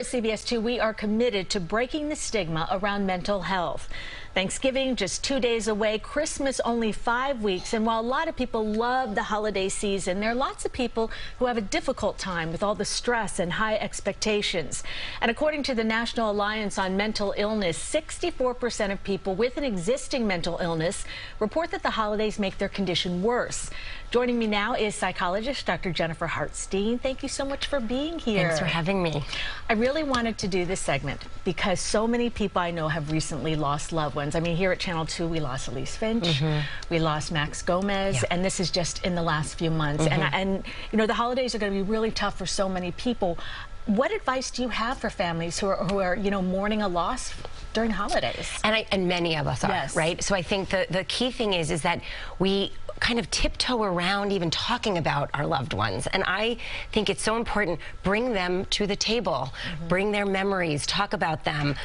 CBS 2, we are committed to breaking the stigma around mental health. Thanksgiving just 2 days away, Christmas only 5 weeks, and while a lot of people love the holiday season, there are lots of people who have a difficult time with all the stress and high expectations. And according to the National Alliance on Mental Illness, 64% of people with an existing mental illness report that the holidays make their condition worse. Joining me now is psychologist Dr. Jennifer Hartstein. Thank you so much for being here. Thanks for having me. I really wanted to do this segment because so many people I know have recently lost loved ones. I mean, here at Channel 2, we lost Elise Finch, we lost Max Gomez, and this is just in the last few months. And you know, the holidays are going to be really tough for so many people. What advice do you have for families who are you know, mourning a loss during holidays? And many of us are, right? So I think the key thing is that we kind of tiptoe around even talking about our loved ones. And I think it's so important, bring them to the table, bring their memories, talk about them,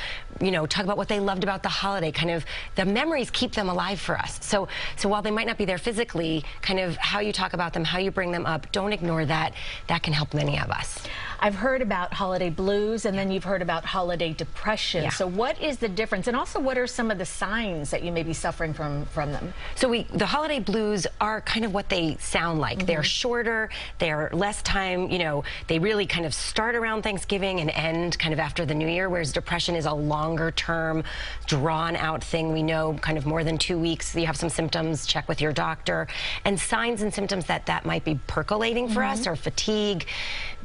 you know, talk about what they loved about the holiday. Kind of the memories keep them alive for us. So while they might not be there physically, kind of how you talk about them, how you bring them up, don't ignore that. That can help many of us. I've heard about holiday blues, and then you've heard about holiday depression. So what is the difference? And also, what are some of the signs that you may be suffering from them? So the holiday blues are kind of what they sound like. They're shorter, they're less time, you know, they really kind of start around Thanksgiving and end kind of after the New Year, whereas depression is a longer term, drawn out thing. We know kind of more than 2 weeks. You have some symptoms, check with your doctor. And signs and symptoms that might be percolating for us are fatigue,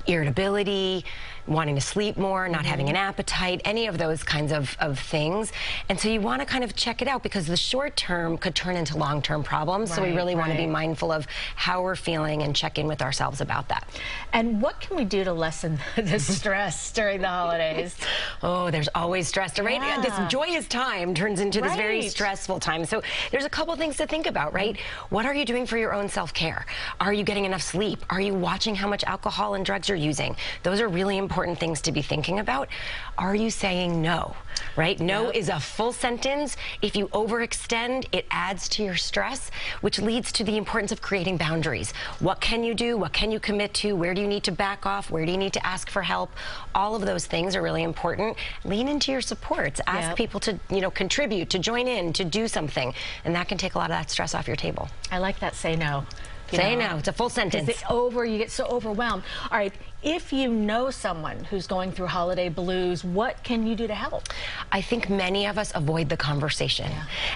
irritability, wanting to sleep more, not having an appetite, any of those kinds of things. And so you want to kind of check it out, because the short term could turn into long-term problems. So we really want to be mindful of how we're feeling and check in with ourselves about that. And what can we do to lessen the stress during the holidays? Oh, there's always stress, right? This joyous time turns into this very stressful time. So there's a couple things to think about, right? What are you doing for your own self-care? Are you getting enough sleep? Are you watching how much alcohol and drugs you're using? Those are really important things to be thinking about. Are you saying no? Right? No is a full sentence. If you overextend, it adds to your stress, which leads to the importance of creating boundaries. What can you do? What can you commit to? Where do you need to back off? Where do you need to ask for help? All of those things are really important. Lean into your supports. Ask people to, you know, contribute, to join in, to do something, and that can take a lot of that stress off your table. I like that. Say no. Say no. It's a full sentence. You get so overwhelmed. All right, if you know someone who's going through holiday blues, what can you do to help? I think many of us avoid the conversation.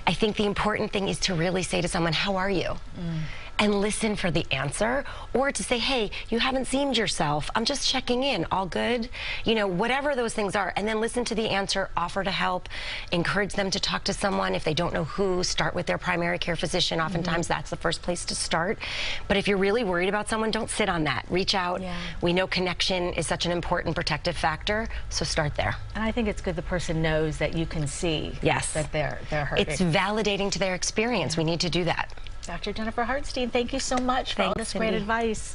I think the important thing is to really say to someone, how are you? And listen for the answer, or to say, hey, you haven't seemed yourself. I'm just checking in. All good? You know, whatever those things are. And then listen to the answer, offer to help, encourage them to talk to someone. If they don't know who, start with their primary care physician. Oftentimes that's the first place to start. But if you're really worried about someone, don't sit on that. Reach out. We know connection is such an important protective factor, so start there. And I think it's good the person knows that you can see that they're hurting. It's validating to their experience. We need to do that. Dr. Jennifer Hartstein, thank you so much for all this great advice.